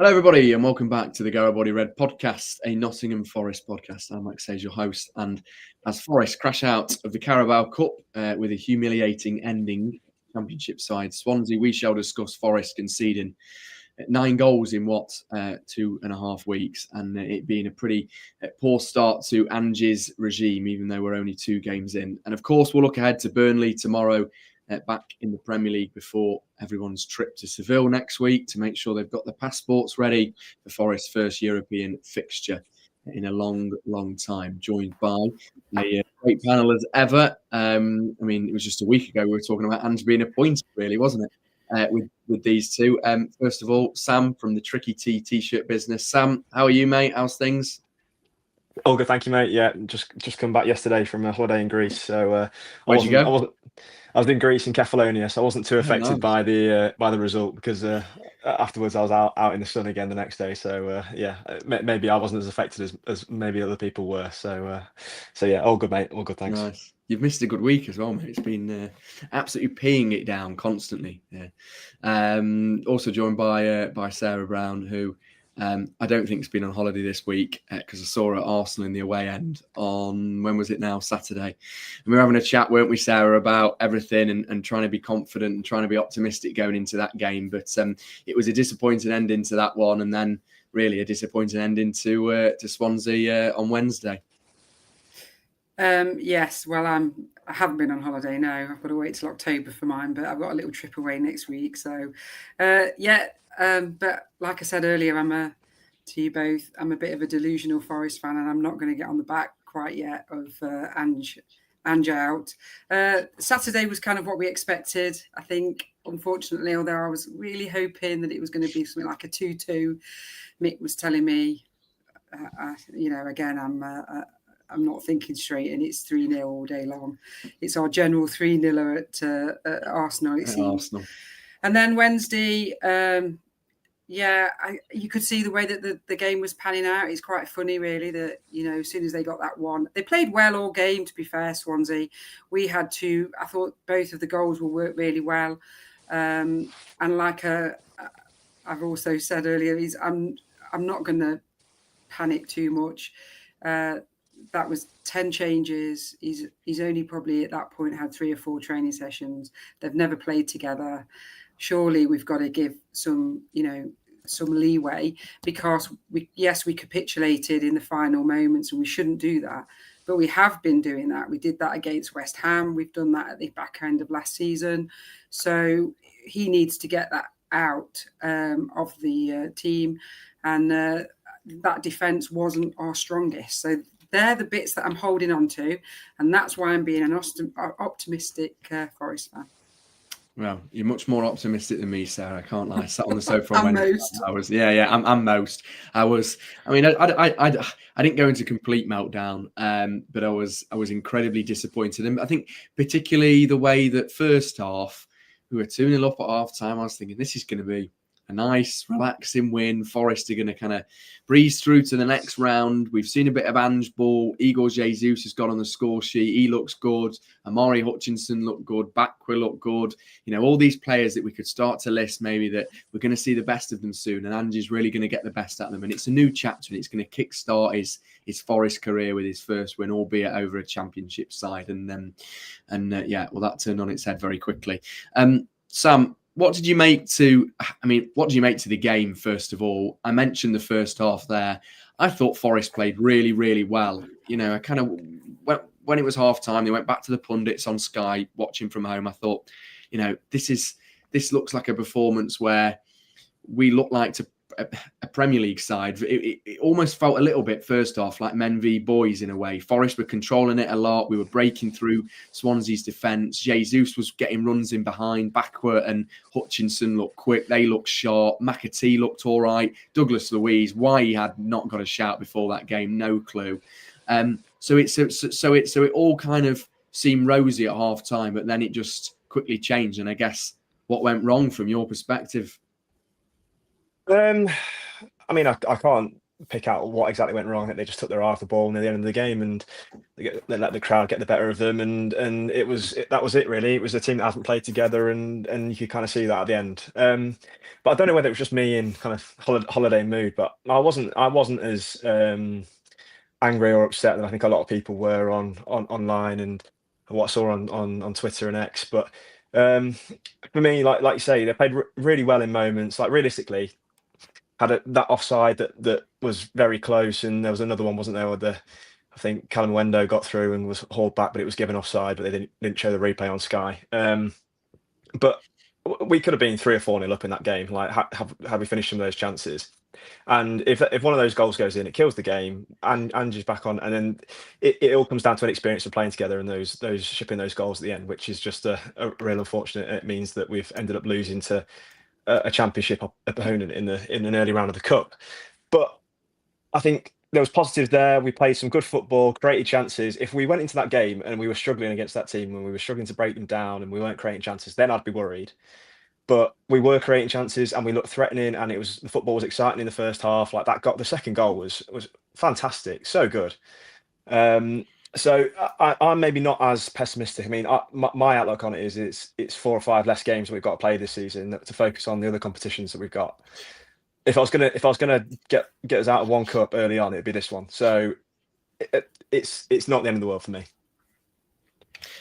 Hello, everybody, and welcome back to the Go Body Red podcast, a Nottingham Forest podcast. I'm Max Sayes, your host, and as Forest crash out of the Carabao Cup with a humiliating ending, Championship side Swansea, we shall discuss Forest conceding 9 goals in 2.5 weeks, and it being a pretty poor start to Ange's regime, even though we're only 2 games in. And of course, we'll look ahead to Burnley tomorrow, back in the Premier League before everyone's trip to Seville next week to make sure they've got the passports ready for Forest's first European fixture in a long, long time, joined by a great panel as ever. It was just a week ago we were talking about Ange being appointed, really, wasn't it, with these two. First of all, Sam from the Tricky Tea T-shirt business. Sam, how are you, mate? How's things? All good, thank you, mate. Yeah, just come back yesterday from a holiday in Greece. So Where'd you go? I was in Greece in Kefalonia, so I wasn't too affected by the result because afterwards I was out in the sun again the next day. So maybe I wasn't as affected as maybe other people were. So yeah, all good, mate. All good, thanks. Nice. You've missed a good week as well, mate. It's been absolutely peeing it down constantly. Yeah. Also joined by Sarah Brown, who I don't think has been on holiday this week because I saw her at Arsenal in the away end on, when was it now? Saturday. And we were having a chat, weren't we, Sarah, about everything and trying to be confident and trying to be optimistic going into that game. But it was a disappointing ending to that one, and then really a disappointing ending to Swansea on Wednesday. Yes, well, I haven't been on holiday. No, I've got to wait till October for mine, but I've got a little trip away next week. So, but like I said earlier, I'm a bit of a delusional Forest fan, and I'm not going to get on the back quite yet of Ange out. Saturday was kind of what we expected, I think. Unfortunately, although I was really hoping that it was going to be something like a 2-2, Mick was telling me, again, I'm not thinking straight, and it's 3-0 all day long. It's our general 3-0 at Arsenal, it seems. Arsenal. And then Wednesday, you could see the way that the game was panning out. It's quite funny, really, that, as soon as they got that one, they played well all game, to be fair, Swansea. We had I thought both of the goals will work really well. And like I've also said earlier, I'm not going to panic too much. That was 10 changes. He's only probably at that point had 3 or 4 training sessions. They've never played together. Surely we've got to give some leeway, because we capitulated in the final moments, and we shouldn't do that. But we have been doing that. We did that against West Ham. We've done that at the back end of last season. So he needs to get that out of the team. And that defence wasn't our strongest. So they're the bits that I'm holding on to, and that's why I'm being an optimistic Forest fan. Well, you're much more optimistic than me, Sarah. I can't lie. I sat on the sofa on Wednesday. I'm most. I didn't go into complete meltdown, but I was incredibly disappointed. And I think particularly the way that first half, we were 2-0 up at half time, I was thinking this is going to be a nice, relaxing win. Forest are going to kind of breeze through to the next round. We've seen a bit of Ange ball. Igor Jesus has got on the score sheet. He looks good. Amari Hutchinson looked good. Bakwa looked good. All these players that we could start to list, maybe that we're going to see the best of them soon. And Ange is really going to get the best out of them. And it's a new chapter, and it's going to kickstart his Forest career with his first win, albeit over a Championship side. That turned on its head very quickly. Sam, what did you make to the game, first of all? I mentioned the first half there. I thought Forest played really, really well. I kind of, when it was half time, they went back to the pundits on Sky watching from home. I thought, this looks like a performance where we look like a Premier League side. It almost felt a little bit first off like men v boys in a way. Forest were controlling it a lot. We were breaking through Swansea's defence. Jesus was getting runs in behind. Bakwa and Hutchinson looked quick. They looked sharp. McAtee looked all right. Douglas Luiz, why he had not got a shout before that game, no clue. So it all kind of seemed rosy at half time, but then it just quickly changed. And I guess what went wrong from your perspective? I can't pick out what exactly went wrong. They just took their eye off the ball near the end of the game, and they let the crowd get the better of them, and that was it really. It was a team that hasn't played together, and you could kind of see that at the end. But I don't know whether it was just me in kind of holiday mood, but I wasn't as angry or upset than I think a lot of people were online and what I saw on Twitter and X. But for me, like you say, they played really well in moments. Like realistically, had that offside that was very close, and there was another one, wasn't there, where I think Callum Wendo got through and was hauled back, but it was given offside, but they didn't show the replay on Sky. But we could have been 3 or 4-0 up in that game. Like, have we finished some of those chances? And if one of those goals goes in, it kills the game, and Ange's back on, and then it all comes down to an experience of playing together and those shipping those goals at the end, which is just a real unfortunate. It means that we've ended up losing to a championship opponent in an early round of the cup. But I think there was positives there. We played some good football, created chances. If we went into that game and we were struggling against that team, and we were struggling to break them down, and we weren't creating chances, then I'd be worried. But we were creating chances, and we looked threatening, and the football was exciting in the first half. Like the second goal was fantastic, so good. So I'm maybe not as pessimistic. I mean, my outlook on it is it's 4 or 5 less games we've got to play this season to focus on the other competitions that we've got. If I was gonna get us out of one cup early on, it'd be this one. So it's not the end of the world for me.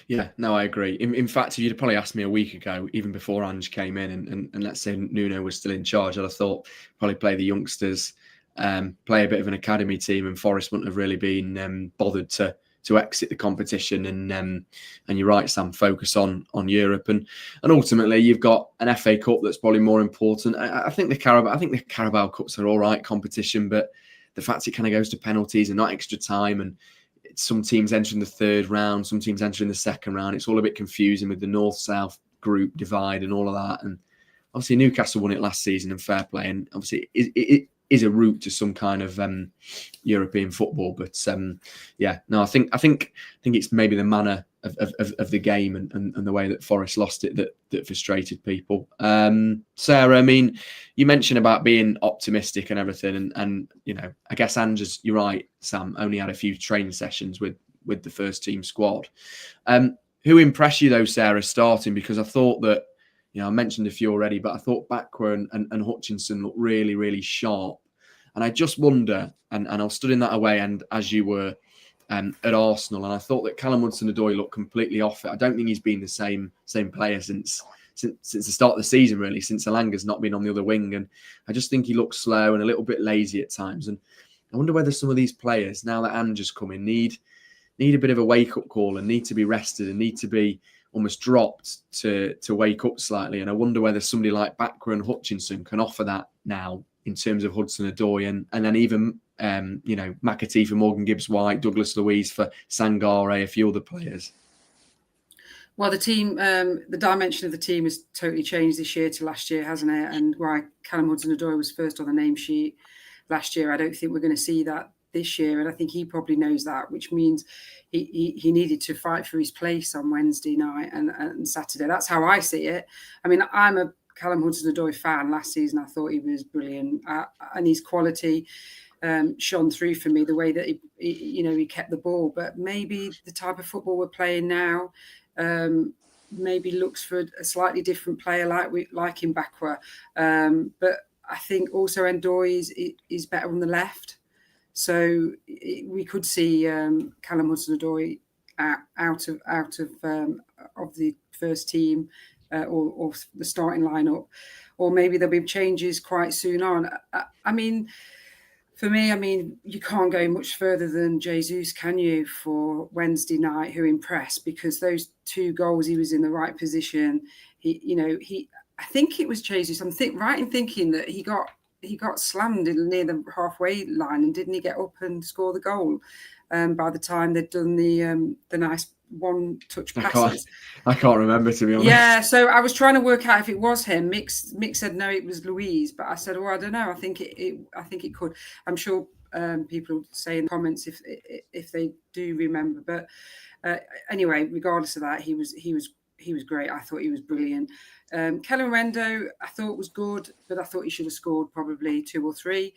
Yeah, no, I agree. In fact, if you'd probably asked me a week ago, even before Ange came in, and let's say Nuno was still in charge, I'd have thought probably play the youngsters, play a bit of an academy team, and Forest wouldn't have really been bothered to exit the competition. And you're right, Sam, focus on Europe, and ultimately you've got an FA Cup that's probably more important. I think the Carabao Cups are all right competition, but the fact it kind of goes to penalties and not extra time, and some teams entering the third round, some teams entering the second round. It's all a bit confusing with the north-south group divide and all of that. And obviously Newcastle won it last season, and fair play. And obviously it is a route to some kind of European football. But I think it's maybe the manner of the game and the way that Forest lost it that frustrated people. Sarah, I mean, you mentioned about being optimistic and everything, and you know, I guess Andrew's, you're right, Sam, only had a few training sessions with the first team squad. Who impressed you though, Sarah, starting? Because I thought that, you know, I mentioned a few already, but I thought Backwell and Hutchinson looked really, really sharp. And I just wonder, and I was studying that away, and as you were, at Arsenal, and I thought that Callum Hudson-Odoi looked completely off it. I don't think he's been the same player since the start of the season, really, since Alanga's not been on the other wing. And I just think he looks slow and a little bit lazy at times. And I wonder whether some of these players, now that Ange's come in, need a bit of a wake-up call and need to be rested and need to be almost dropped to wake up slightly. And I wonder whether somebody like Backwell and Hutchinson can offer that now in terms of Hudson-Odoi, and then even McAtee for Morgan Gibbs-White, Douglas Luiz for Sangare, a few other players. Well, the team, the dimension of the team has totally changed this year to last year, hasn't it? And why Callum Hudson-Odoi was first on the name sheet last year, I don't think we're going to see that this year. And I think he probably knows that, which means he needed to fight for his place on Wednesday night and Saturday. That's how I see it. I mean, I'm a Callum Hudson-Odoi fan. Last season, I thought he was brilliant, and his quality shone through for me, the way that he kept the ball. But maybe the type of football we're playing now maybe looks for a slightly different player like in Backwell. But I think also Ndoi is better on the left. So we could see Callum Hudson-Odoi out of the first team or the starting lineup, or maybe there'll be changes quite soon on. I mean, for me, you can't go much further than Jesus, can you, for Wednesday night, who impressed, because those 2 goals, he was in the right position. I think it was Jesus. I'm right in thinking that he got slammed near the halfway line, and didn't he get up and score the goal by the time they'd done the nice one-touch passes? I can't remember, to be honest. Yeah, so I was trying to work out if it was him. Mick said no, it was Luiz, but I said, I don't know. I think it could. I'm sure people say in the comments if they do remember. But anyway, regardless of that, he was great. I thought he was brilliant. Calamrendo, I thought was good, but I thought he should have scored probably 2 or 3.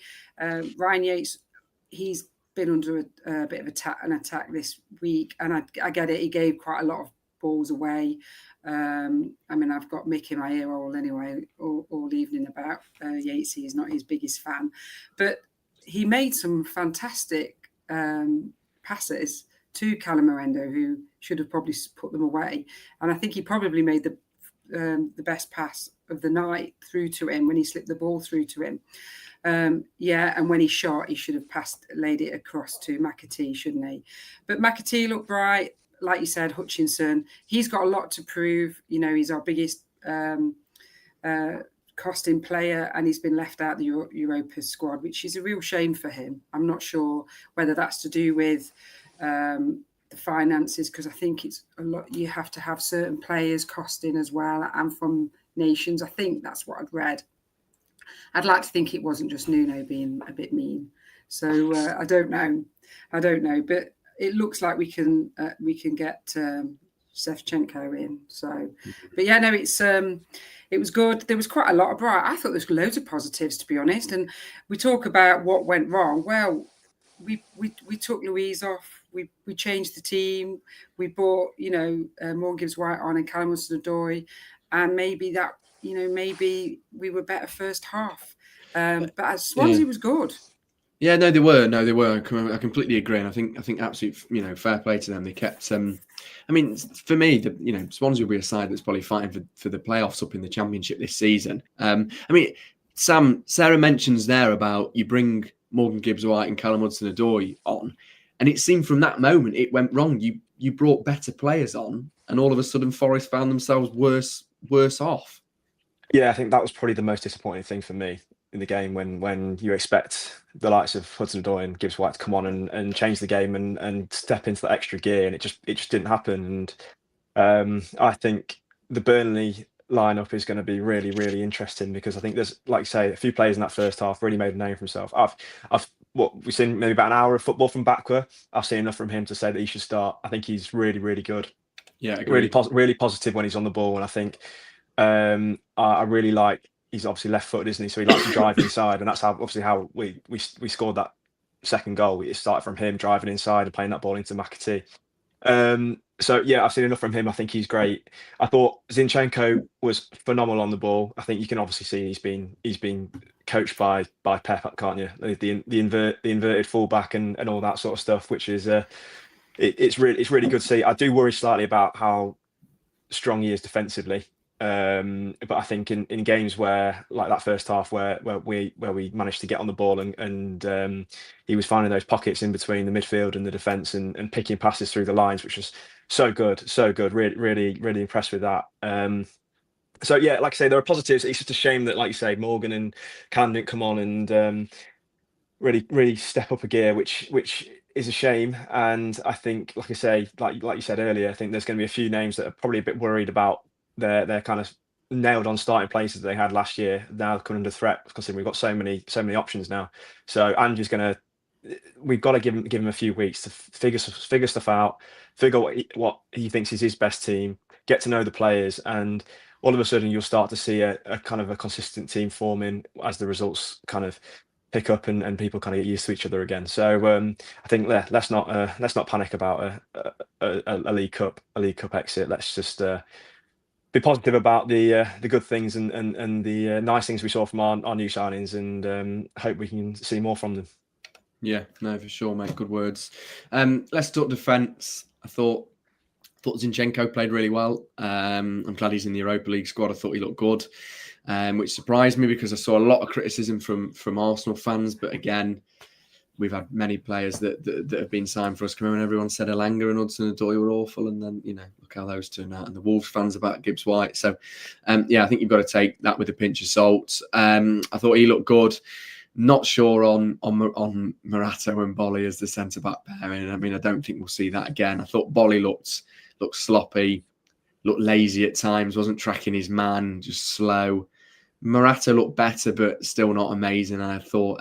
Ryan Yates, he's been under a bit of an attack this week, and I get it. He gave quite a lot of balls away. I mean, I've got Mick in my ear hole anyway all evening about Yates. He's not his biggest fan, but he made some fantastic passes to Calamrendo, who should have probably put them away. And I think he probably made the best pass of the night through to him when he slipped the ball through to him. And when he shot, he should have laid it across to McAtee, shouldn't he? But McAtee looked bright. Like you said, Hutchinson, he's got a lot to prove. You know, he's our biggest costing player, and he's been left out the Europa squad, which is a real shame for him. I'm not sure whether that's to do with the finances, because I think it's a lot. You have to have certain players costing as well, and from nations. I think that's what I'd read. I'd like to think it wasn't just Nuno being a bit mean. So I don't know, but it looks like we can get Shevchenko in. So, but yeah, no, it was good. There was quite a lot of bright. I thought there was loads of positives, to be honest. And we talk about what went wrong. Well, we took Louise off. We changed the team. We brought Morgan Gibbs-White on and Callum Hudson-Odoi, and maybe we were better first half. But Swansea was good. Yeah, no, they were. I completely agree, and I think absolute, fair play to them. They kept. I mean, for me, Swansea will be a side that's probably fighting for the playoffs up in the Championship this season. I mean, Sarah mentions there about you bring Morgan Gibbs-White and Callum Hudson-Odoi on, and it seemed from that moment it went wrong. You brought better players on, and all of a sudden Forest found themselves worse off. Yeah, I think that was probably the most disappointing thing for me in the game, when you expect the likes of Hudson-Odoi and Gibbs-White to come on and change the game and step into that extra gear, and it just didn't happen. And I think the Burnley lineup is going to be really, really interesting, because I think there's, like you say, a few players in that first half really made a name for himself. We've seen maybe about an hour of football from Bakwa. I've seen enough from him to say that he should start. I think he's really, really good. Yeah, really positive when he's on the ball, and I think I really like. He's obviously left-footed, isn't he? So he likes to drive inside, and that's how we scored that second goal. It started from him driving inside and playing that ball into McAtee. So yeah, I've seen enough from him. I think he's great. I thought Zinchenko was phenomenal on the ball. I think you can obviously see he's been coached by Pep, can't you? The inverted fullback and all that sort of stuff, which is it's really good to see. I do worry slightly about how strong he is defensively. But I think in games where, like that first half, where we managed to get on the ball and he was finding those pockets in between the midfield and the defence and picking passes through the lines, which was so good. Really impressed with that. So yeah, like I say, there are positives. It's just a shame that, like you say, Morgan and Cam didn't come on and really step up a gear, which is a shame. And I think, like I say, like you said earlier, I think there's going to be a few names that are probably a bit worried about their kind of nailed on starting places that they had last year now coming under threat, because we've got so many options now. So Andrew's we've got to give him a few weeks to figure stuff out, figure what he thinks is his best team, get to know the players, and all of a sudden you'll start to see a kind of a consistent team forming as the results kind of pick up and people kind of get used to each other again. So I think let's not panic about a League Cup exit. Let's just be positive about the good things and the nice things we saw from our new signings, and hope we can see more from them. Yeah, no, for sure, mate. Good words. Let's talk defence. I thought Zinchenko played really well. I'm glad he's in the Europa League squad. I thought he looked good, which surprised me because I saw a lot of criticism from Arsenal fans. But again, we've had many players that have been signed for us come in, and everyone said Elanga and Hudson-Odoi were awful, and then look how those turned out. And the Wolves fans about Gibbs-White. So I think you've got to take that with a pinch of salt. I thought he looked good. Not sure on Morato and Bolly as the centre back pairing. I mean, I don't think we'll see that again. I thought Bolly looked sloppy, looked lazy at times, wasn't tracking his man, just slow. Morato looked better, but still not amazing. And I thought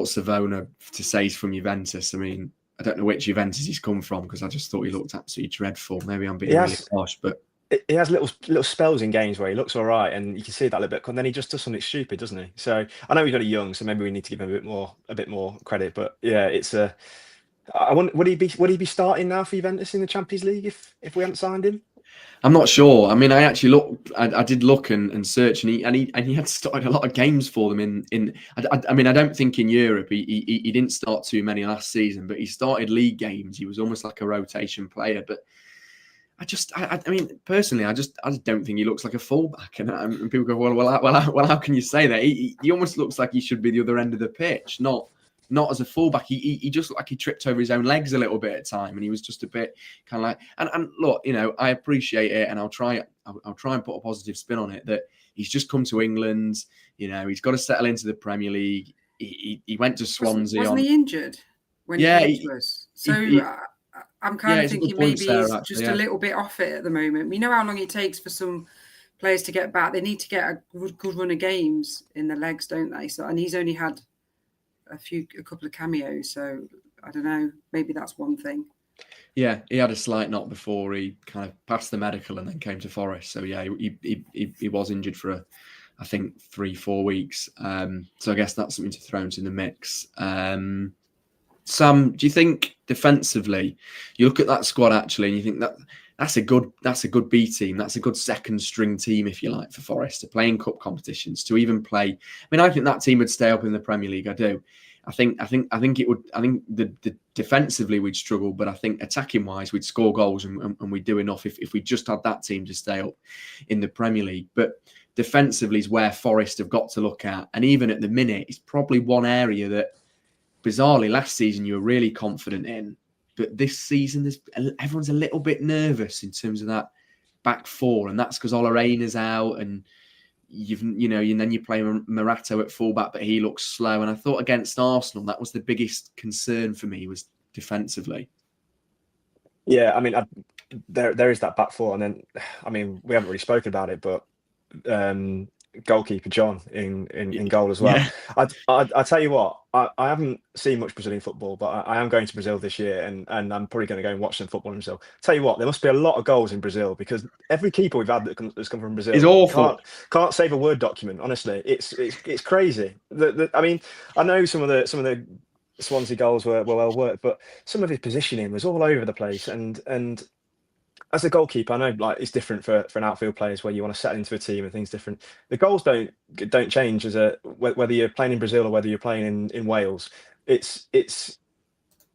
Savona, to say he's from Juventus, I mean, don't know which Juventus he's come from, because I just thought he looked absolutely dreadful. Maybe I'm being He really has- harsh, but He has little spells in games where he looks all right, and you can see that a little bit. And then he just does something stupid, doesn't he? So I know he's very young, so maybe we need to give him a bit more credit. But yeah, it's a. I wonder, would he be starting now for Juventus in the Champions League if we hadn't signed him? I'm not sure. I mean, I actually looked. I did look and search, and he had started a lot of games for them in. I mean, I don't think in Europe he didn't start too many last season, but he started league games. He was almost like a rotation player. But I mean, personally, I just don't think he looks like a fullback. And people go, well, how can you say that? He almost looks like he should be the other end of the pitch, not as a fullback. He just looked like he tripped over his own legs a little bit at time, and he was just a bit kind of like. And look, I appreciate it, and I'll try and put a positive spin on it, that he's just come to England. He's got to settle into the Premier League. He went to Swansea. Wasn't he injured when he came to us? So I'm kind of thinking maybe he's just a little bit off it at the moment. We know how long it takes for some players to get back. They need to get a good run of games in the legs, don't they? So, and he's only had a couple of cameos, so I don't know, maybe that's one thing. Yeah, he had a slight knock before he kind of passed the medical and then came to Forest. So yeah, he was injured for I think 3-4 weeks. So I guess that's something to throw into the mix. Sam, do you think defensively, you look at that squad actually, and you think that's a good B team, that's a good second string team, if you like, for Forest to play in cup competitions, to even play. I mean, I think that team would stay up in the Premier League. I do. I think it would. I think the defensively we'd struggle, but I think attacking wise we'd score goals and we'd do enough if we just had that team to stay up in the Premier League. But defensively is where Forest have got to look at, and even at the minute, it's probably one area that, bizarrely, last season you were really confident in, but this season everyone's a little bit nervous in terms of that back four, and that's because Olarena's out, and and then you play Morato at fullback, but he looks slow. And I thought against Arsenal, that was the biggest concern for me, was defensively. Yeah, I mean, there is that back four, and then, I mean, we haven't really spoken about it, but goalkeeper John in goal as well. Yeah. I tell you what, I haven't seen much Brazilian football, but I am going to Brazil this year, and I'm probably going to go and watch some football in Brazil. Tell you what, there must be a lot of goals in Brazil, because every keeper we've had that's come from Brazil is awful. Can't save a Word document. Honestly, it's crazy. I mean, I know some of the Swansea goals were well worked, but some of his positioning was all over the place, and as a goalkeeper, I know like it's different for an outfield players where you want to settle into a team and things different. The goals don't change whether you're playing in Brazil or whether you're playing in Wales. It's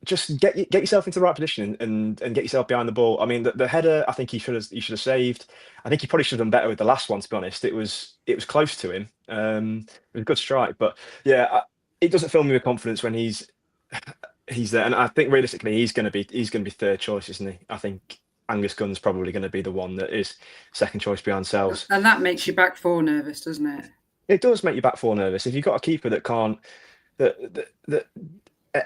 just get yourself into the right position and get yourself behind the ball. I mean, the header, I think he should have saved. I think he probably should have done better with the last one, to be honest. It was close to him. It was a good strike, but yeah, it doesn't fill me with confidence when he's there. And I think realistically, he's going to be third choice, isn't he? I think Angus Gunn's probably going to be the one that is second choice behind Sells. And that makes you back four nervous, doesn't it? It does make you back four nervous. If you've got a keeper that can't, that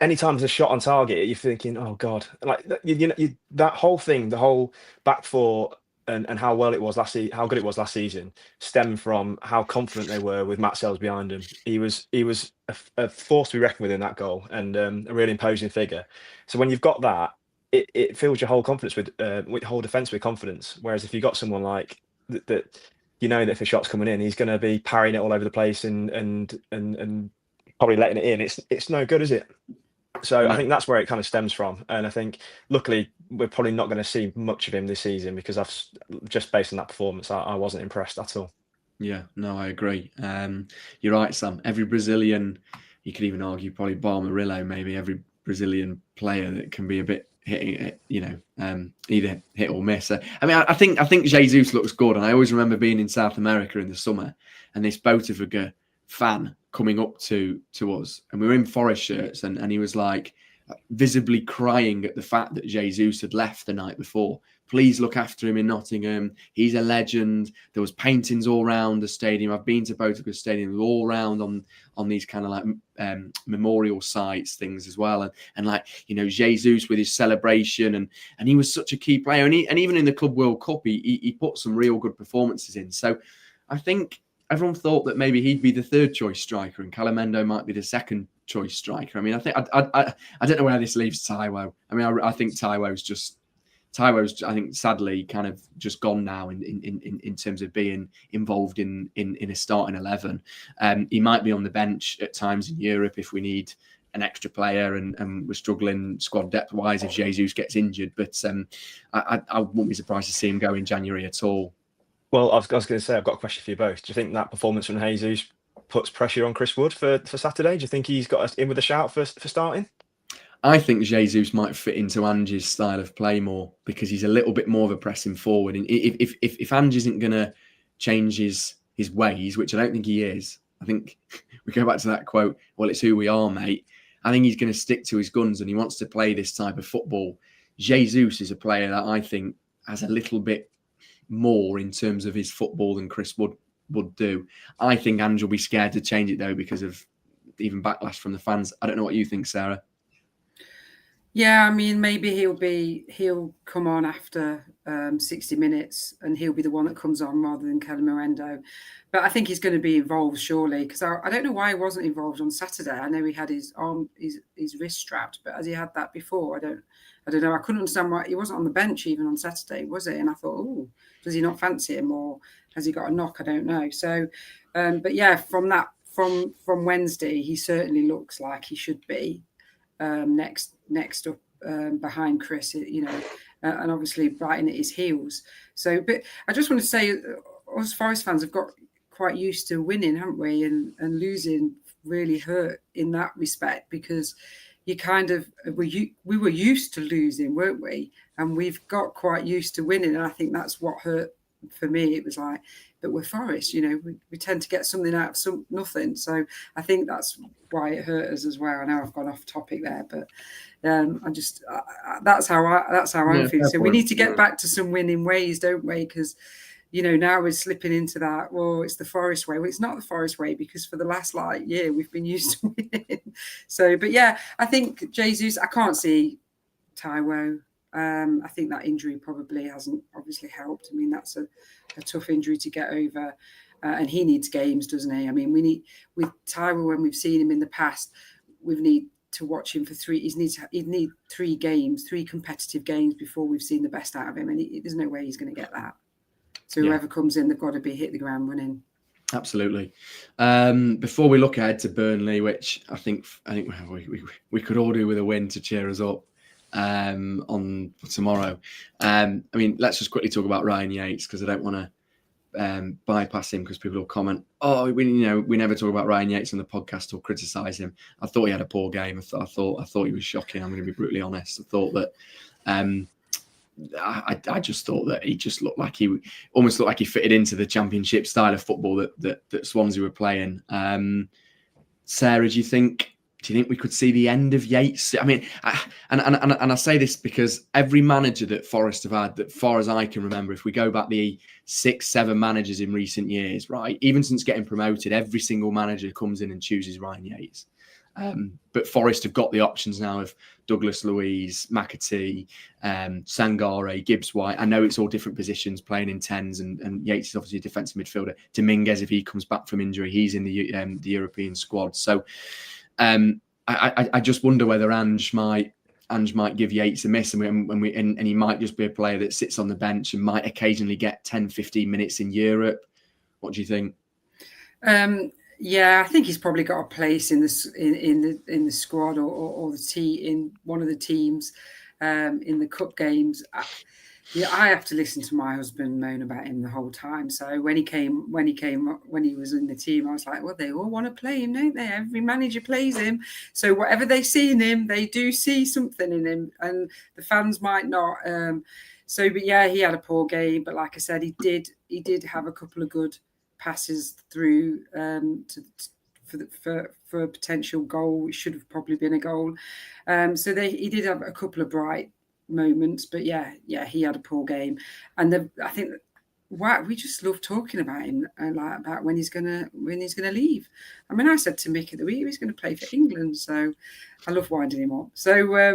any time there's a shot on target, you're thinking, oh God, like that whole thing, the whole back four and how well it was last season, how good it was last season, stemmed from how confident they were with Matt Sells behind him. He was a force to be reckoned with in that goal, and a really imposing figure. So when you've got that, it fills your whole confidence with whole defence with confidence. Whereas if you've got someone like that, that if a shot's coming in, he's going to be parrying it all over the place and probably letting it in. It's no good, is it? So I think that's where it kind of stems from. And I think luckily we're probably not going to see much of him this season, because I've just based on that performance, I wasn't impressed at all. Yeah, no, I agree. You're right, Sam. Every Brazilian, you could even argue probably bar Murillo, maybe every Brazilian player that can be a bit hitting it, either hit or miss. I mean, I think Jesus looks good, and I always remember being in South America in the summer, and this Botafogo fan coming up to us, and we were in Forest shirts, and he was like visibly crying at the fact that Jesus had left the night before. Please look after him in Nottingham. He's a legend. There was paintings all around the stadium. I've been to Botafogo Stadium, all around on these kind of like memorial sites, things as well. And like, Jesus with his celebration, and he was such a key player. And even in the Club World Cup, he put some real good performances in. So I think everyone thought that maybe he'd be the third choice striker and Calamendo might be the second choice striker. I mean, I think I don't know where this leaves Taiwo. I mean, I think Taiwo's I think sadly kind of just gone now in terms of being involved in a starting 11. He might be on the bench at times in Europe if we need an extra player and we're struggling squad depth wise if Jesus gets injured. But I wouldn't be surprised to see him go in January at all. Well, I was going to say, I've got a question for you both. Do you think that performance from Jesus puts pressure on Chris Wood for Saturday? Do you think he's got us in with a shout for starting? I think Jesus might fit into Ange's style of play more because he's a little bit more of a pressing forward. And if Ange isn't going to change his ways, which I don't think he is, I think we go back to that quote, well, it's who we are, mate. I think he's going to stick to his guns and he wants to play this type of football. Jesus is a player that I think has a little bit more in terms of his football than Chris would do. I think Ange will be scared to change it, though, because of even backlash from the fans. I don't know what you think, Sarah. Yeah, I mean, maybe he'll come on after 60 minutes and he'll be the one that comes on rather than Kelly Morendo. But I think he's going to be involved, surely, because I don't know why he wasn't involved on Saturday. I know he had his arm, his wrist strapped, but has he had that before? I don't know. I couldn't understand why he wasn't on the bench even on Saturday, was it? And I thought, oh, does he not fancy him or has he got a knock? I don't know. So, but yeah, from Wednesday, he certainly looks like he should be next up behind Chris, and obviously right at his heels. So, but I just want to say, us Forest fans have got quite used to winning, haven't we? And losing really hurt in that respect because you kind of we were used to losing, weren't we? And we've got quite used to winning, and I think that's what hurt for me. It was like, but we're Forest, we tend to get something out of nothing. So I think that's why it hurt us as well. I know I've gone off topic there, but that's how I'm feeling. So we need to get back to some winning ways, don't we? Because now we're slipping into that. Well, it's the Forest way. Well, it's not the Forest way because for the last year we've been used to winning. So, but yeah, I think Jesus. I can't see Taiwo. I think that injury probably hasn't obviously helped. I mean, that's a tough injury to get over, and he needs games, doesn't he? I mean, we need with Taiwo when we've seen him in the past, we need to watch him for three. He'd need 3 games, 3 competitive games before we've seen the best out of him, and there's no way he's going to get that. So whoever comes in, they've got to hit the ground running. Absolutely. Before we look ahead to Burnley, which I think we could all do with a win to cheer us up on tomorrow. I mean, let's just quickly talk about Ryan Yates because I don't want to bypass him because people will comment, "Oh, we never talk about Ryan Yates on the podcast or criticise him." I thought he had a poor game. I thought he was shocking. I'm going to be brutally honest. I thought that. I just thought that he just looked like he almost looked like he fitted into the Championship style of football that Swansea were playing. Sarah, do you think we could see the end of Yates? I mean, and I say this because every manager that Forest have had, that far as I can remember, if we go back the 6-7 managers in recent years, right, even since getting promoted, every single manager comes in and chooses Ryan Yates. But Forest have got the options now of Douglas Luiz, McAtee, Sangare, Gibbs-White. I know it's all different positions playing in 10s, and Yates is obviously a defensive midfielder. Dominguez, if he comes back from injury, he's in the European squad. So I just wonder whether Ange might give Yates a miss, and he might just be a player that sits on the bench and might occasionally get 10-15 minutes in Europe. What do you think? Yeah, I think he's probably got a place in the squad or the team in one of the teams in the cup games. I have to listen to my husband moan about him the whole time. So when he was in the team, I was like, well, they all want to play him, don't they? Every manager plays him. So whatever they see in him, they do see something in him, and the fans might not. But yeah, he had a poor game, but like I said, he did have a couple of good passes through for a potential goal, which should have probably been a goal. He did have a couple of bright moments, but yeah, he had a poor game, and I think we just love talking about him about when he's gonna leave. I mean, I said to Mick at the week he was going to play for England, so I love winding him up. So I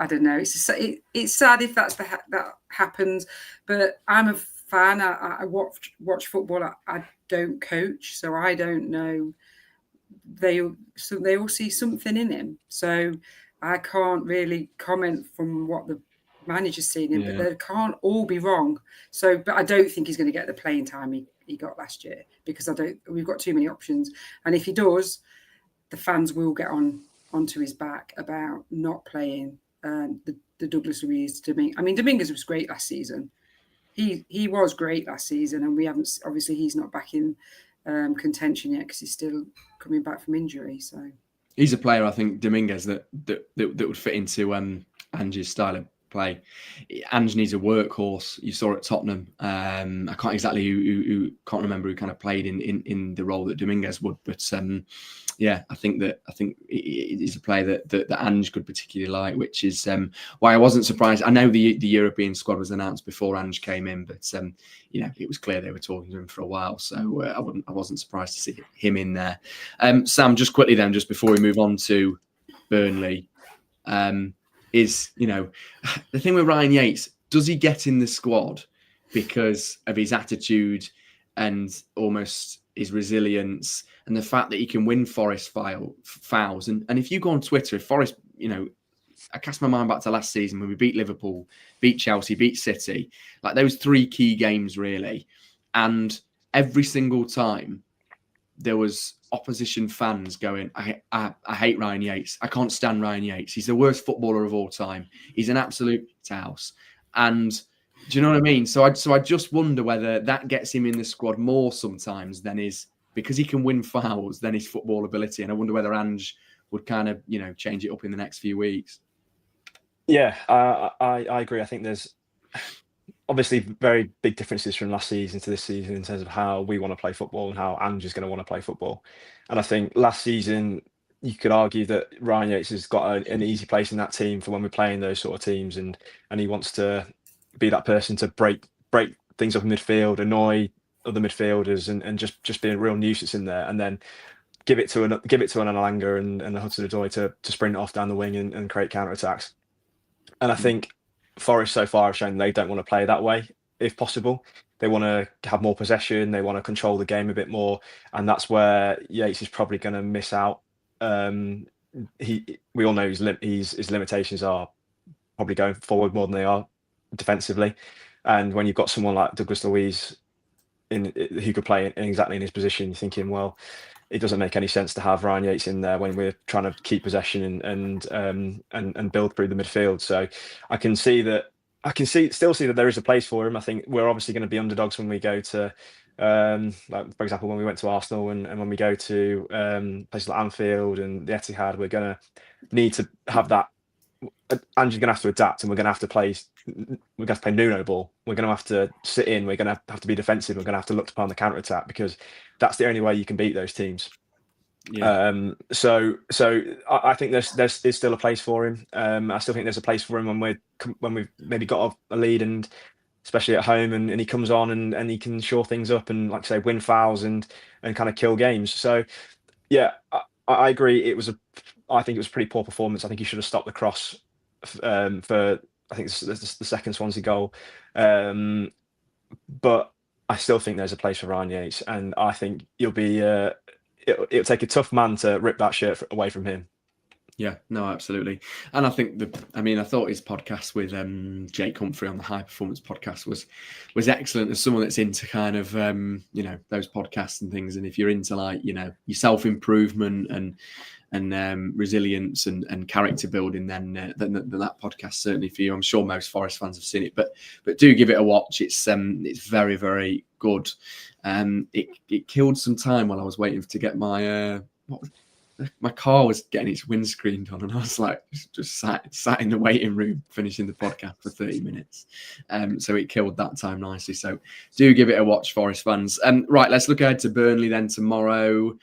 don't know. It's sad if that happens, but I'm a fan. I watch football. I don't coach, so I don't know. They all see something in him, so I can't really comment from what the manager's seen him. But they can't all be wrong. So, but I don't think he's going to get the playing time he got last year, because we've got too many options, and if he does, the fans will get onto his back about not playing the Douglas Luiz. Dominguez was great last season. He was great last season, and we haven't, obviously he's not back in contention yet because he's still coming back from injury. So he's a player, I think, Dominguez, that would fit into Ange's style of play. Ange needs a workhorse. You saw at Tottenham. I can't exactly can't remember who kind of played in the role that Dominguez would, but I think he's a player that Ange could particularly like, which is why I wasn't surprised. I know the European squad was announced before Ange came in, but it was clear they were talking to him for a while, so I wasn't surprised to see him in there. Sam, just quickly then, just before we move on to Burnley, is the thing with Ryan Yates, does he get in the squad because of his attitude and almost his resilience and the fact that he can win Forest fouls? And if you go on Twitter, if Forest, I cast my mind back to last season when we beat Liverpool, beat Chelsea, beat City, like those 3 key games really, and every single time there was opposition fans going, I hate Ryan Yates. I can't stand Ryan Yates. He's the worst footballer of all time. He's an absolute house. And do you know what I mean? So I just wonder whether that gets him in the squad more sometimes than because he can win fouls, than his football ability. And I wonder whether Ange would kind of, change it up in the next few weeks. Yeah, I agree. I think there's obviously very big differences from last season to this season in terms of how we want to play football and how Ange is going to want to play football. And I think last season you could argue that Ryan Yates has got an easy place in that team for when we're playing those sort of teams, and he wants to be that person to break things up in midfield, annoy other midfielders, and just be a real nuisance in there, and then give it to an Alanga and a Hudson-Odoi to sprint off down the wing and create counter attacks. And I think Forest so far have shown they don't want to play that way if possible. They want to have more possession. They want to control the game a bit more, and that's where Yates is probably going to miss out. We all know his limitations are probably going forward more than they are defensively. And when you've got someone like Douglas Luiz who could play exactly in his position, you're thinking, well, it doesn't make any sense to have Ryan Yates in there when we're trying to keep possession and build through the midfield. So I can still see that there is a place for him. I think we're obviously going to be underdogs when we go to, like for example, when we went to Arsenal and when we go to places like Anfield and the Etihad, we're going to need to have that. Ange's going to have to adapt, and we're going to have to play Nuno ball. We're going to have to sit in. We're going to have to be defensive. We're going to have to look upon the counter attack, because that's the only way you can beat those teams. Yeah. So I think there's still a place for him. I still think there's a place for him when we've maybe got a lead, and especially at home, and he comes on and he can shore things up and, like I say, win fouls and kind of kill games. So yeah, I agree. I think it was a pretty poor performance. I think he should have stopped the cross for, I think this is the second Swansea goal. But I still think there's a place for Ryan Yates, and I think it'll take a tough man to rip that shirt away from him. Yeah, no, absolutely. And I think I thought his podcast with Jake Humphrey on the High Performance podcast was excellent as someone that's into kind of those podcasts and things. And if you're into your self-improvement and resilience and character building, then that podcast certainly for you. I'm sure most Forest fans have seen it, but do give it a watch. It's very, very good. It killed some time while I was waiting to get my car was getting its windscreen done, and I was like just sat in the waiting room finishing the podcast for 30 minutes. So it killed that time nicely. So do give it a watch, Forest fans. Right, let's look ahead to Burnley then tomorrow.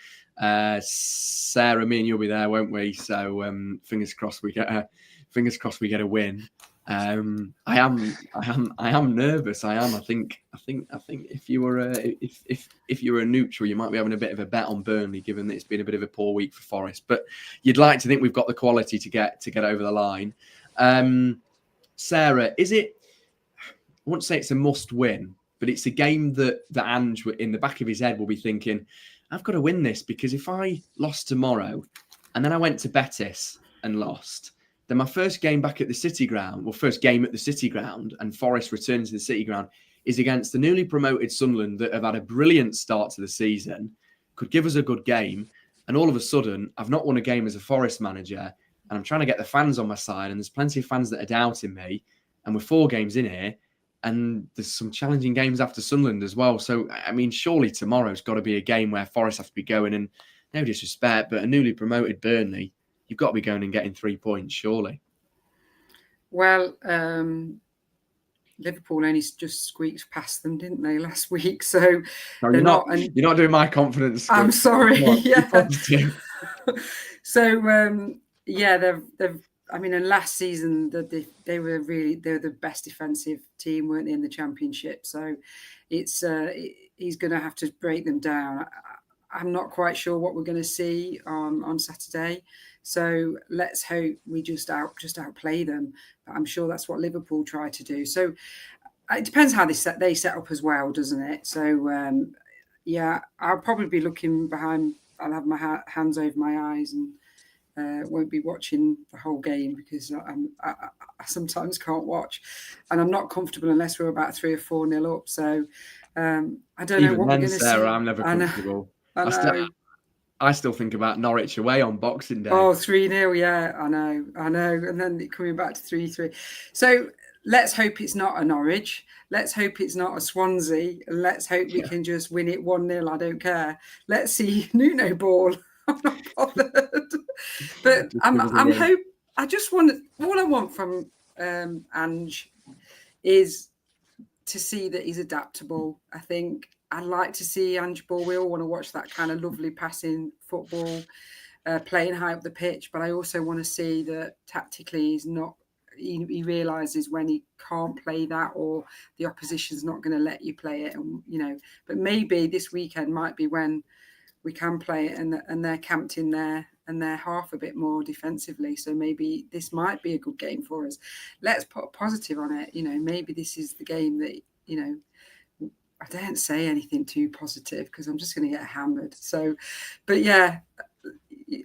Sarah, me and you'll be there, won't we? So fingers crossed we get a win. I am nervous. I am. I think if you were if you were a neutral, you might be having a bit of a bet on Burnley, given that it's been a bit of a poor week for Forest. But you'd like to think we've got the quality to get over the line. Sarah, is it? I wouldn't say it's a must win, But it's a game that Ange, in the back of his head, will be thinking, I've got to win this, because if I lost tomorrow and then I went to Betis and lost, then my first game back at the City Ground, first game at the City Ground, and Forest returns to the City Ground, is against the newly promoted Sunderland that have had a brilliant start to the season, could give us a good game. And all of a sudden, I've not won a game as a Forest manager, and I'm trying to get the fans on my side, and there's plenty of fans that are doubting me, and we're 4 games in here, and there's some challenging games after Sunderland as well. So, I mean, surely tomorrow's got to be a game where Forest have to be going, and no disrespect, but a newly promoted Burnley, you've got to be going and getting 3 points, surely. Well, Liverpool only just squeaked past them, didn't they, last week? So no, you're not doing my confidence. I'm sorry. Yeah. So yeah, they've. I mean, and last season they were the best defensive team, weren't they, in the Championship? So it's he's going to have to break them down. I'm not quite sure what we're going to see on Saturday. So let's hope we just outplay them. But I'm sure that's what Liverpool try to do. So it depends how they set up as well, doesn't it? So yeah, I'll probably be looking behind. I'll have my hands over my eyes and won't be watching the whole game, because I sometimes can't watch, and I'm not comfortable unless we're about 3 or 4-0 up. So I don't know what we're going to see. I'm never comfortable. I still think about Norwich away on Boxing Day. Oh, 3-0, yeah, I know. And then coming back to 3-3. So let's hope it's not a Norwich. Let's hope it's not a Swansea. And let's hope we can just win it 1-0. I don't care. Let's see Nuno ball. I'm not bothered. But I just want, all I want from Ange is to see that he's adaptable. I think I'd like to see Ange ball. We all want to watch that kind of lovely passing football, playing high up the pitch. But I also want to see that tactically he's not. He realizes when he can't play that, or the opposition's not going to let you play it. And but maybe this weekend might be when we can play it, and they're camped in there and they're half a bit more defensively. So maybe this might be a good game for us. Let's put a positive on it. Maybe this is the game that I don't say anything too positive because I'm just going to get hammered. So, but yeah,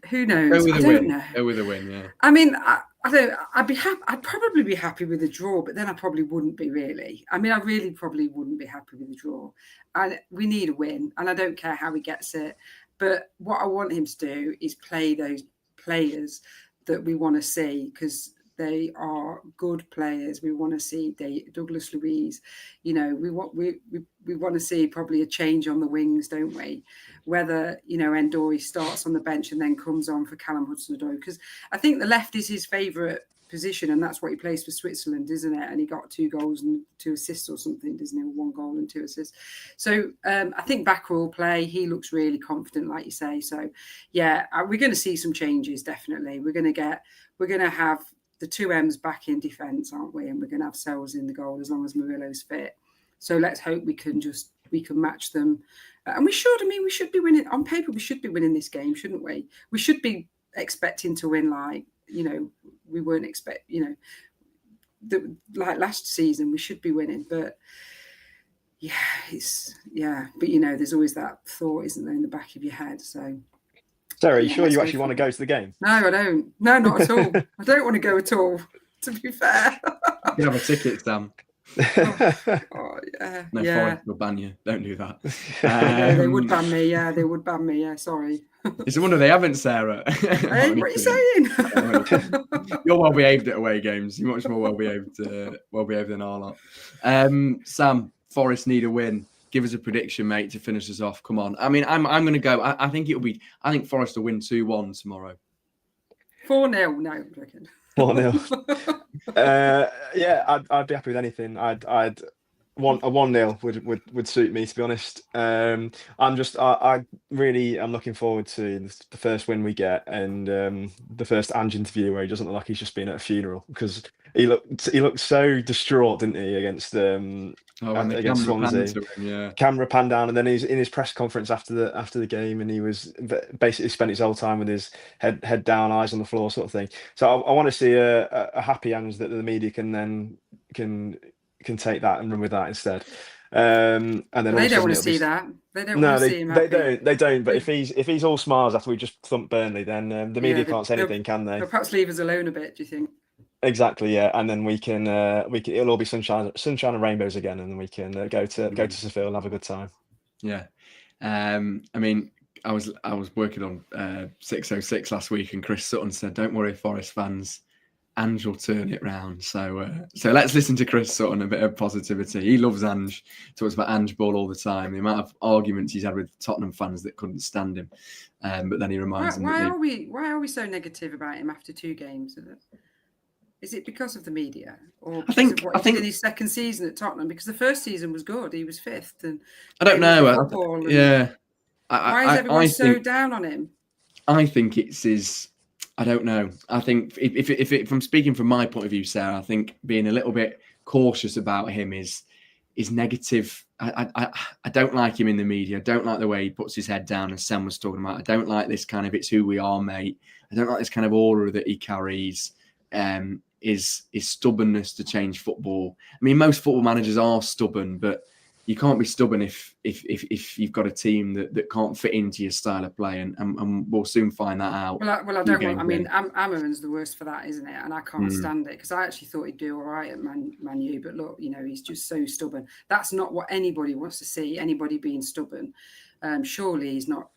who knows? I don't know. Go with a win, yeah. I mean, I don't. I'd be happy. I'd probably be happy with a draw, but then I probably wouldn't be really. I mean, I really probably wouldn't be happy with a draw. And we need a win, and I don't care how he gets it. But what I want him to do is play those players that we want to see, because they are good players. We want to see Douglas Luiz. We want to see probably a change on the wings, don't we? Whether Endori starts on the bench and then comes on for Callum Hudson-Odoi, because I think the left is his favourite position, and that's what he plays for Switzerland, isn't it? And he got 2 goals and 2 assists or something, doesn't he? 1 goal and 2 assists. So I think Bakker will play. He looks really confident, like you say. So yeah, we're going to see some changes. Definitely, we're going to have the 2 M's back in defence, aren't we? And we're going to have Sells in the goal as long as Murillo's fit. So let's hope we can match them. And we should. I mean, we should be winning. On paper, we should be winning this game, shouldn't we? We should be expecting to win, we weren't like last season. We should be winning. But but there's always that thought, isn't there, in the back of your head. So Sarah, are you sure you actually want to go to the game? No, I don't. No, not at all. I don't want to go at all, to be fair. You can have a ticket, Sam. Yeah. No, Forest will ban you. Don't do that. They would ban me. Yeah, they would ban me. Yeah, sorry. It's a wonder they haven't, Sarah. Hey, what are you saying? You're well behaved at away games. You're much more well behaved than our lot. Sam, Forest need a win. Give us a prediction, mate, to finish us off. Come on. I mean, I'm going to go. I think Forest will win 2-1 tomorrow. 4-0. No, I'm joking. 4-0. Yeah, I'd be happy with anything. I'd want a 1-0 would suit me, to be honest. I really am looking forward to the first win we get, and the first Ange interview where he doesn't look like he's just been at a funeral, because he looked so distraught, didn't he, against Swansea. Camera pan down, and then he's in his press conference after the game, and he was basically spent his whole time with his head down, eyes on the floor, sort of thing. So I want to see a happy Ange that the media can take that and run with that instead. And then They all of a don't sudden want to it'll be see that. They don't no, want to see him happy. they don't. But if he's all smiles after we just thumped Burnley, then the media can't say anything, can they? They'll perhaps leave us alone a bit. Do you think? Exactly, yeah. And then we can it'll all be sunshine and rainbows again, and we can go to Seville and have a good time. Yeah. I mean, I was working on 606 last week, and Chris Sutton said, "Don't worry, Forest fans, Ange will turn it round." So let's listen to Chris Sutton, a bit of positivity. He loves Ange, talks about Ange Ball all the time. The amount of arguments he's had with Tottenham fans that couldn't stand him, but then he reminds them. Why are we so negative about him after 2 games? Is it because of the media, or I think in his second season at Tottenham? Because the first season was good; he was 5th, and I don't know. Why is everyone so down on him? I think it's his. I don't know. I think if I'm speaking from my point of view, Sarah, I think being a little bit cautious about him is negative. I don't like him in the media. I don't like the way he puts his head down, as Sam was talking about. I don't like this kind of "it's who we are, mate." I don't like this kind of aura that he carries. Is stubbornness to change football. I mean, most football managers are stubborn, but you can't be stubborn if you've got a team that can't fit into your style of play, and we'll soon find that out. Well, I don't want. I mean, Amaran's the worst for that, isn't it? And I can't stand it, because I actually thought he'd do all right at Man U, but look, he's just so stubborn. That's not what anybody wants to see. Anybody being stubborn. Surely he's not.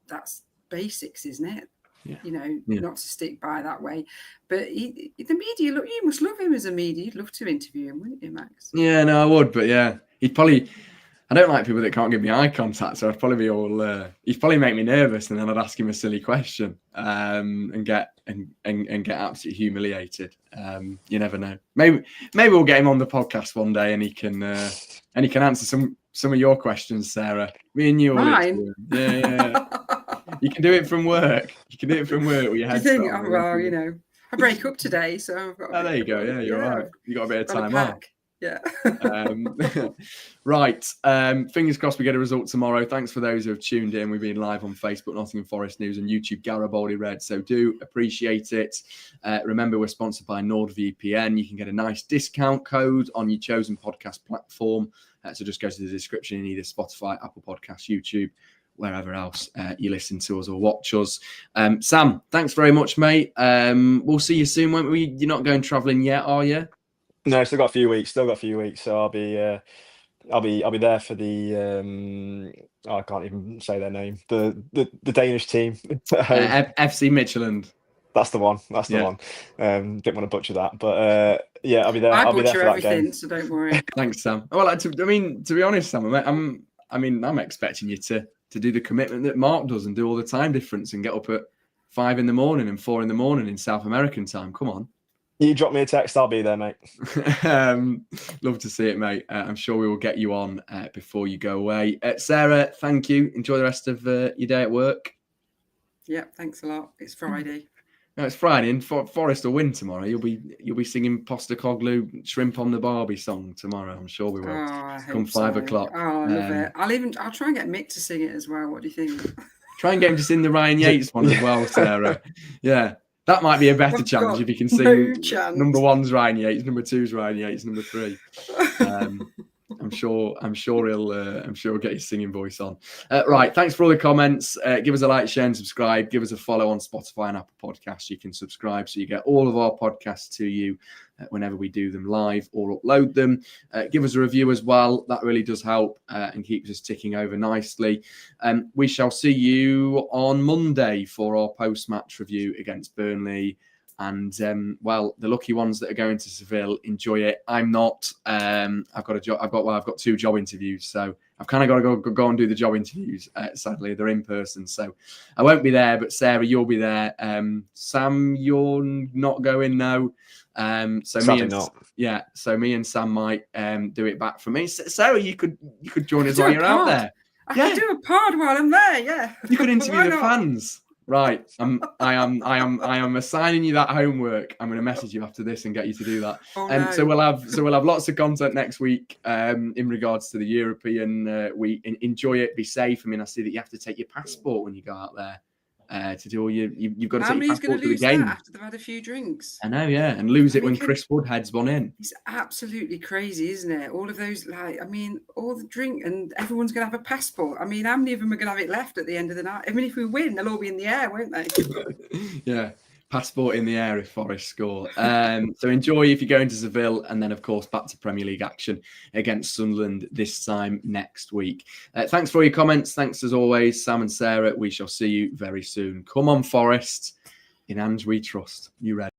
That's basics, isn't it? Yeah. Not to stick by that way. But the media, look, you must love him as a media. You'd love to interview him, wouldn't you, Max? Yeah, no, I would. But yeah, he'd probably. I don't like people that can't give me eye contact, so I'd probably be all. He'd probably make me nervous, and then I'd ask him a silly question, and get absolutely humiliated. You never know. Maybe we'll get him on the podcast one day, and he can answer some of your questions, Sarah. Me and you. Mine. Yeah. You can do it from work. With your head. Do you think? Oh, well, I break up today, so I've got. There you go. Yeah, you're right. You got a bit of time off. Yeah. Right. Fingers crossed we get a result tomorrow. Thanks for those who have tuned in. We've been live on Facebook, Nottingham Forest News, and YouTube, Garibaldi Red. So do appreciate it. Remember, we're sponsored by NordVPN. You can get a nice discount code on your chosen podcast platform. So just go to the description in either Spotify, Apple Podcasts, YouTube, wherever else you listen to us or watch us. Sam, thanks very much, mate. We'll see you soon, won't we? You're not going travelling yet, are you? No, still got a few weeks. So I'll be there for the I can't even say their name. The Danish team. FC Midtjylland. That's the one. Didn't want to butcher that, but yeah, I'll be there. I'll be there for that everything, game. so don't worry. Thanks, Sam. Well, to be honest, Sam, I'm expecting you to do the commitment that Mark does and do all the time difference and get up at 5 a.m. and 4 a.m. in South American time. Come on. You drop me a text, I'll be there, mate. Love to see it, mate. I'm sure we will get you on before you go away. Sarah, thank you. Enjoy the rest of your day at work. Yeah, thanks a lot. It's Friday. No, it's Friday, and Forest will win tomorrow. You'll be singing Postacoglu "Shrimp on the Barbie" song tomorrow. I'm sure we will. Come 5 o'clock. Oh, I love it. I'll try and get Mick to sing it as well. What do you think? Try and get him to sing the Ryan Yates one as well, Sarah. Yeah, that might be a better challenge if you can sing. Number 1's Ryan Yates, number 2's Ryan Yates, number 3. I'm sure he'll get his singing voice on. Right, thanks for all the comments. Give us a like, share, and subscribe. Give us a follow on Spotify and Apple Podcasts. You can subscribe so you get all of our podcasts to you whenever we do them live or upload them. Give us a review as well. That really does help and keeps us ticking over nicely. We shall see you on Monday for our post-match review against Burnley. And the lucky ones that are going to Seville, enjoy it. I'm not. I've got a job. I've got 2 job interviews, so I've kind of got to go and do the job interviews. Sadly, they're in person, so I won't be there. But Sarah, you'll be there. Sam, you're not going now. So me and Sam might do it back for me. Sarah, you could join us while you're out there. I can do a pod while I'm there. Yeah, you could interview the fans. Right, I am assigning you that homework. I'm going to message you after this and get you to do that. No. So we'll have lots of content next week in regards to the European week. Enjoy it, be safe. I mean, I see that you have to take your passport when you go out there. to do all you've got to How take your many's going passport to to the lose that game. after they've had a few drinks? I know, yeah, and lose it mean, when Chris Wood heads one in. It's absolutely crazy, isn't it? All of those, all the drink, and everyone's going to have a passport. I mean, how many of them are going to have it left at the end of the night? I mean, if we win, they'll all be in the air, won't they? Yeah, passport in the air if Forest score. So enjoy if you're going to Seville, and then, of course, back to Premier League action against Sunderland this time next week. Thanks for all your comments. Thanks, as always, Sam and Sarah. We shall see you very soon. Come on, Forest. In hands we trust. You ready?